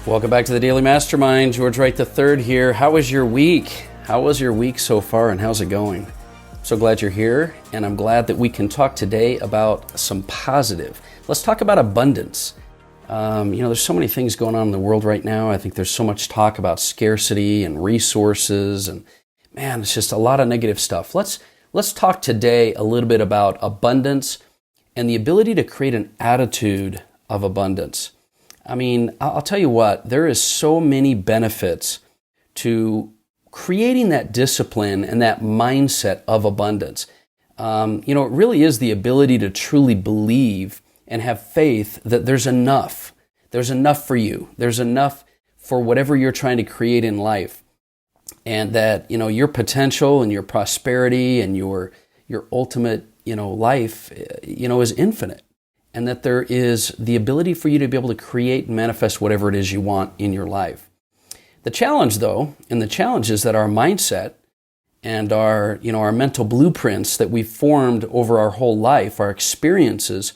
Welcome back to the Daily Mastermind. George Wright III here. How was your week? How was your week so far and how's it going? I'm so glad you're here, and I'm glad that we can talk today about some positive. Let's talk about abundance. There's so many things going on in the world right now. I think there's so much talk about scarcity and resources, and man, it's just a lot of negative stuff. Let's talk today a little bit about abundance and the ability to create an attitude of abundance. I mean, I'll tell you what, there is so many benefits to creating that discipline and that mindset of abundance. It really is the ability to truly believe and have faith that there's enough. There's enough for you. There's enough for whatever you're trying to create in life. And that, your potential and your prosperity and your ultimate, life, is infinite. And that there is the ability for you to be able to create and manifest whatever it is you want in your life. The challenge, though, is that our mindset and our mental blueprints that we've formed over our whole life, our experiences,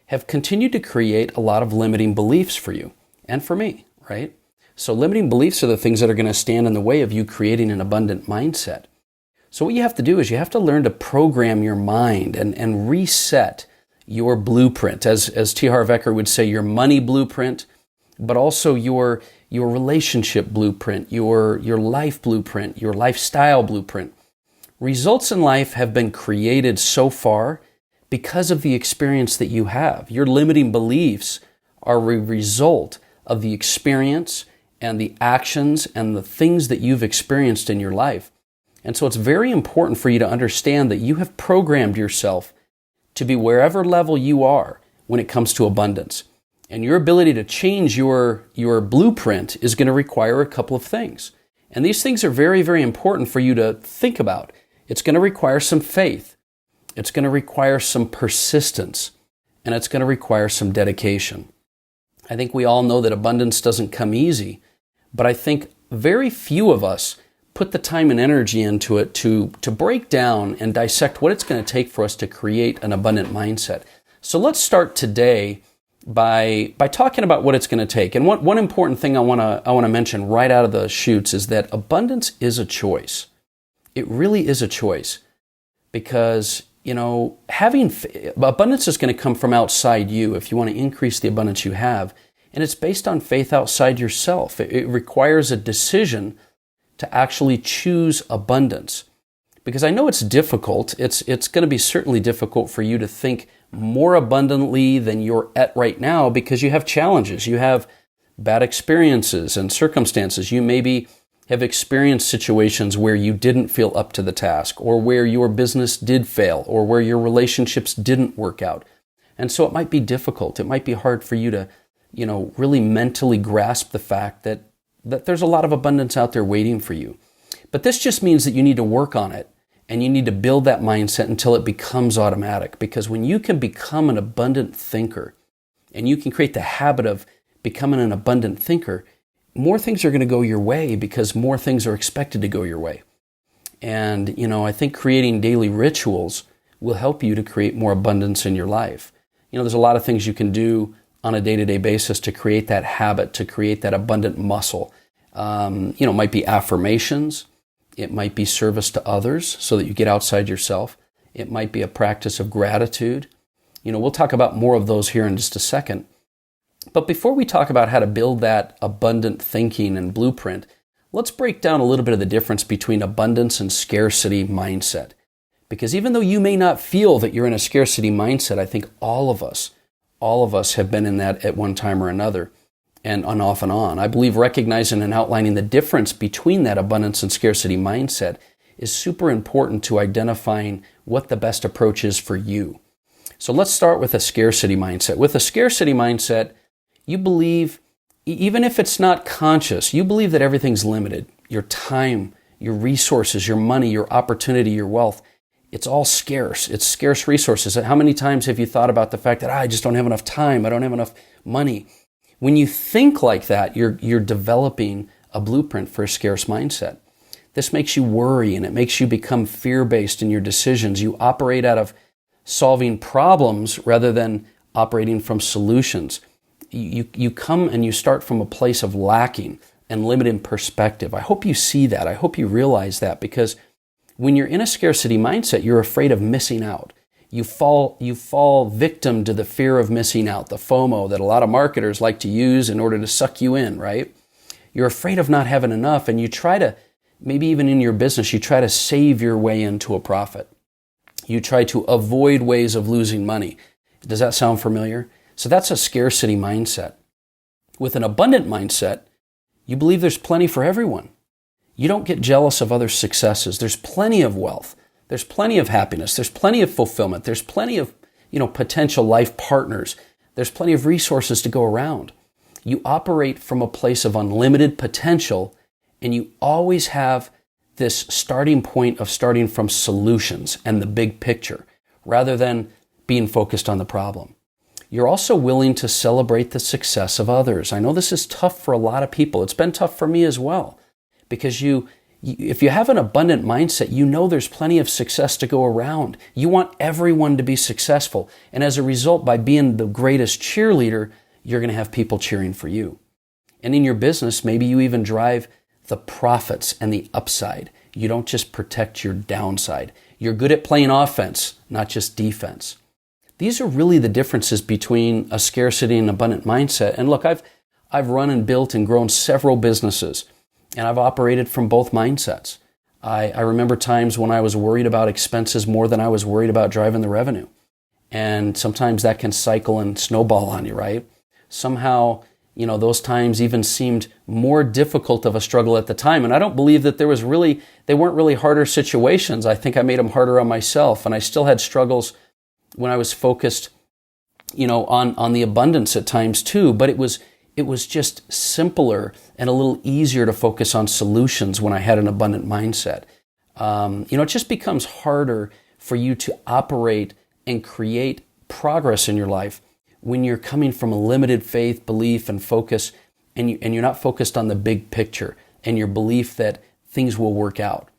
have continued to create a lot of limiting beliefs for you and for me, right? So limiting beliefs are the things that are going to stand in the way of you creating an abundant mindset. So what you have to do is you have to learn to program your mind and reset your blueprint, as T. Harv Eker would say, your money blueprint, but also your relationship blueprint, your life blueprint, your lifestyle blueprint. Results in life have been created so far because of the experience that you have. Your limiting beliefs are a result of the experience and the actions and the things that you've experienced in your life. And so it's very important for you to understand that you have programmed yourself to be wherever level you are when it comes to abundance. And your ability to change your blueprint is going to require a couple of things. And these things are very, very important for you to think about. It's going to require some faith. It's going to require some persistence. And it's going to require some dedication. I think we all know that abundance doesn't come easy, but I think very few of us put the time and energy into it to break down and dissect what it's going to take for us to create an abundant mindset. So let's start today by talking about what it's going to take. And one important thing I want to mention right out of the chutes is that abundance is a choice. It really is a choice, because having abundance is going to come from outside you if you want to increase the abundance you have, and it's based on faith outside yourself. It requires a decision to actually choose abundance. Because I know it's difficult. It's going to be certainly difficult for you to think more abundantly than you're at right now, because you have challenges. You have bad experiences and circumstances. You maybe have experienced situations where you didn't feel up to the task, or where your business did fail, or where your relationships didn't work out. And so it might be difficult. It might be hard for you to, really mentally grasp the fact that there's a lot of abundance out there waiting for you. But this just means that you need to work on it, and you need to build that mindset until it becomes automatic. Because when you can become an abundant thinker, and you can create the habit of becoming an abundant thinker, more things are going to go your way, because more things are expected to go your way. And, I think creating daily rituals will help you to create more abundance in your life. There's a lot of things you can do on a day-to-day basis to create that habit, to create that abundant muscle. It might be affirmations. It might be service to others so that you get outside yourself. It might be a practice of gratitude. We'll talk about more of those here in just a second. But before we talk about how to build that abundant thinking and blueprint, let's break down a little bit of the difference between abundance and scarcity mindset. Because even though you may not feel that you're in a scarcity mindset, I think all of us have been in that at one time or another, and off and on. I believe recognizing and outlining the difference between that abundance and scarcity mindset is super important to identifying what the best approach is for you. So let's start with a scarcity mindset. With a scarcity mindset, you believe, even if it's not conscious, you believe that everything's limited. Your time, your resources, your money, your opportunity, your wealth. It's all scarce. It's scarce resources. How many times have you thought about the fact that I just don't have enough time, I don't have enough money? When you think like that, you're developing a blueprint for a scarce mindset. This makes you worry, and it makes you become fear-based in your decisions. You operate out of solving problems rather than operating from solutions. you come and you start from a place of lacking and limited perspective. I hope you see that. I hope you realize that, because when you're in a scarcity mindset, you're afraid of missing out. You fall victim to the fear of missing out, the FOMO that a lot of marketers like to use in order to suck you in, right? You're afraid of not having enough, and you try to, maybe even in your business, you try to save your way into a profit. You try to avoid ways of losing money. Does that sound familiar? So that's a scarcity mindset. With an abundant mindset, you believe there's plenty for everyone. You don't get jealous of others' successes. There's plenty of wealth. There's plenty of happiness. There's plenty of fulfillment. There's plenty of, potential life partners. There's plenty of resources to go around. You operate from a place of unlimited potential, and you always have this starting point of starting from solutions and the big picture, rather than being focused on the problem. You're also willing to celebrate the success of others. I know this is tough for a lot of people. It's been tough for me as well, because if you have an abundant mindset, you know there's plenty of success to go around. You want everyone to be successful. And as a result, by being the greatest cheerleader, you're going to have people cheering for you. And in your business, maybe you even drive the profits and the upside. You don't just protect your downside. You're good at playing offense, not just defense. These are really the differences between a scarcity and abundant mindset. And look, I've run and built and grown several businesses, and I've operated from both mindsets. I remember times when I was worried about expenses more than I was worried about driving the revenue. And sometimes that can cycle and snowball on you, right? Somehow, those times even seemed more difficult of a struggle at the time. And I don't believe that they weren't really harder situations. I think I made them harder on myself. And I still had struggles when I was focused, on the abundance at times too. But it was just simpler and a little easier to focus on solutions when I had an abundant mindset. It just becomes harder for you to operate and create progress in your life when you're coming from a limited faith, belief, and focus, and you're not focused on the big picture and your belief that things will work out.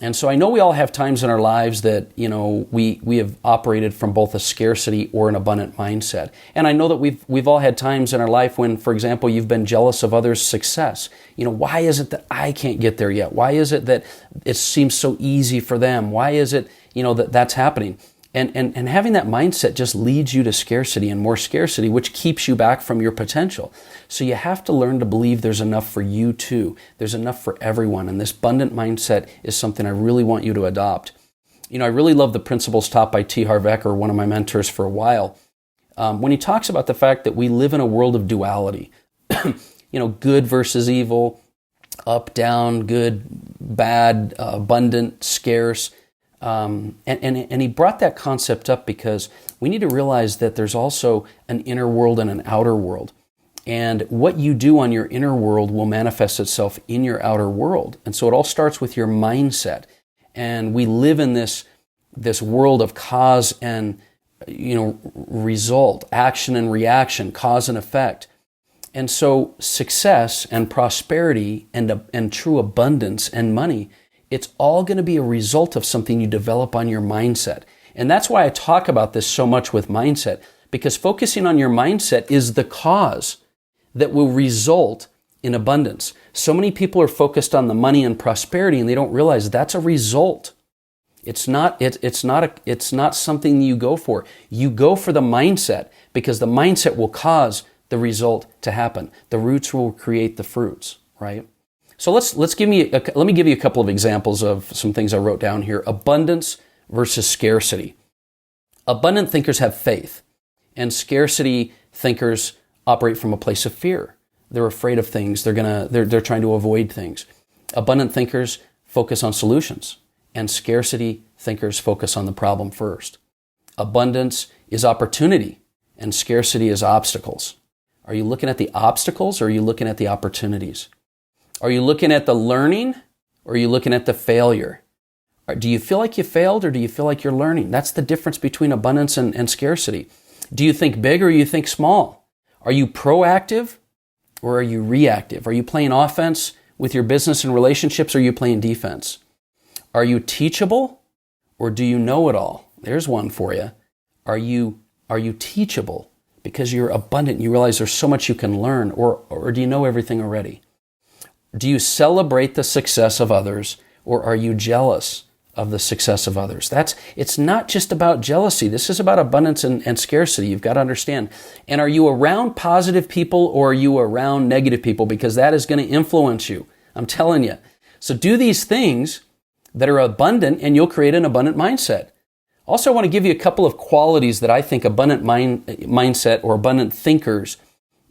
And so I know we all have times in our lives that, we have operated from both a scarcity or an abundant mindset. And I know that we've all had times in our life when, for example, you've been jealous of others' success. Why is it that I can't get there yet? Why is it that it seems so easy for them? Why is it, that that's happening? And having that mindset just leads you to scarcity and more scarcity, which keeps you back from your potential. So you have to learn to believe there's enough for you too. There's enough for everyone. And this abundant mindset is something I really want you to adopt. I really love the principles taught by T. Harv Eker, one of my mentors for a while, when he talks about the fact that we live in a world of duality. Good versus evil, up, down, good, bad, abundant, scarce. And he brought that concept up because we need to realize that there's also an inner world and an outer world. And what you do on your inner world will manifest itself in your outer world. And so it all starts with your mindset. And we live in this world of cause and, result, action and reaction, cause and effect. And so success and prosperity and true abundance and money, it's all going to be a result of something you develop on your mindset. And that's why I talk about this so much with mindset, because focusing on your mindset is the cause that will result in abundance. So many people are focused on the money and prosperity, and they don't realize that's a result. It's not something you go for. You go for the mindset because the mindset will cause the result to happen. The roots will create the fruits, right? So let me give you a couple of examples of some things I wrote down here. Abundance versus scarcity. Abundant thinkers have faith, and scarcity thinkers operate from a place of fear. They're afraid of things. They're trying to avoid things. Abundant thinkers focus on solutions, and scarcity thinkers focus on the problem first. Abundance is opportunity, and scarcity is obstacles. Are you looking at the obstacles, or are you looking at the opportunities? Are you looking at the learning, or are you looking at the failure? Do you feel like you failed, or do you feel like you're learning? That's the difference between abundance and scarcity. Do you think big, or you think small? Are you proactive, or are you reactive? Are you playing offense with your business and relationships, or are you playing defense? Are you teachable, or do you know it all? There's one for you. Are you teachable? because you're abundant and you realize there's so much you can learn, or do you know everything already? Do you celebrate the success of others, or are you jealous of the success of others? It's not just about jealousy. This is about abundance and scarcity. You've got to understand. And are you around positive people, or are you around negative people? Because that is going to influence you. I'm telling you. So do these things that are abundant, and you'll create an abundant mindset. Also, I want to give you a couple of qualities that I think abundant mindset or abundant thinkers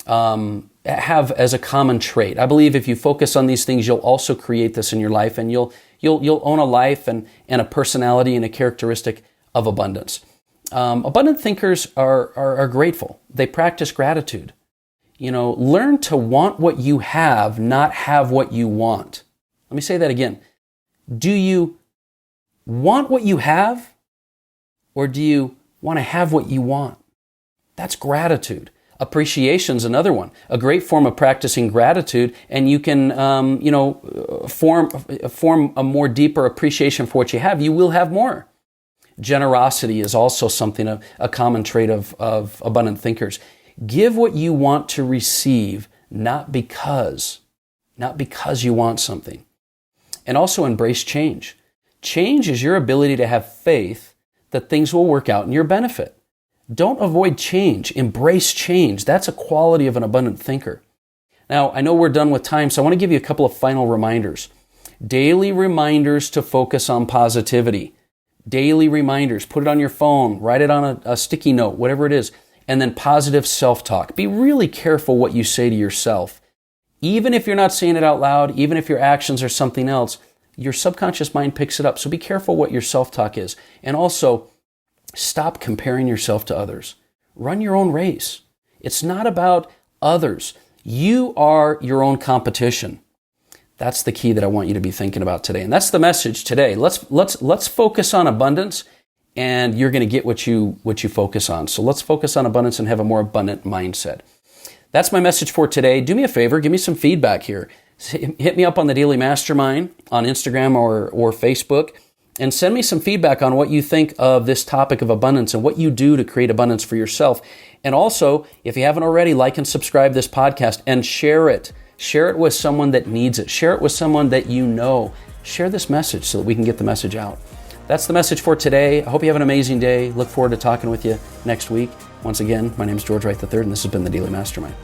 have as a common trait. I believe if you focus on these things, you'll also create this in your life, and you'll own a life and a personality and a characteristic of abundance. Abundant thinkers are grateful. They practice gratitude. Learn to want what you have, not have what you want. Let me say that again. Do you want what you have, or do you want to have what you want? That's gratitude. Appreciation's another one. A great form of practicing gratitude, and you can, form a more deeper appreciation for what you have. You will have more. Generosity is also something, a common trait of abundant thinkers. Give what you want to receive, not because you want something. And also embrace change. Change is your ability to have faith that things will work out in your benefit. Don't avoid change. Embrace change. That's a quality of an abundant thinker. Now, I know we're done with time, so I want to give you a couple of final reminders. Daily reminders to focus on positivity. Daily reminders. Put it on your phone. Write it on a sticky note, whatever it is. And then positive self-talk. Be really careful what you say to yourself. Even if you're not saying it out loud, even if your actions are something else, your subconscious mind picks it up. So be careful what your self-talk is. And also, stop comparing yourself to others. Run your own race. It's not about others. You are your own competition. That's the key that I want you to be thinking about today. And that's the message today. Let's focus on abundance, and you're going to get what you focus on. So let's focus on abundance and have a more abundant mindset. That's my message for today. Do me a favor, give me some feedback here. Hit me up on the Daily Mastermind on Instagram or Facebook, and send me some feedback on what you think of this topic of abundance and what you do to create abundance for yourself. And also, if you haven't already, like and subscribe this podcast and share it. Share it with someone that needs it. Share it with someone that you know. Share this message so that we can get the message out. That's the message for today. I hope you have an amazing day. Look forward to talking with you next week. Once again, my name is George Wright III, and this has been the Daily Mastermind.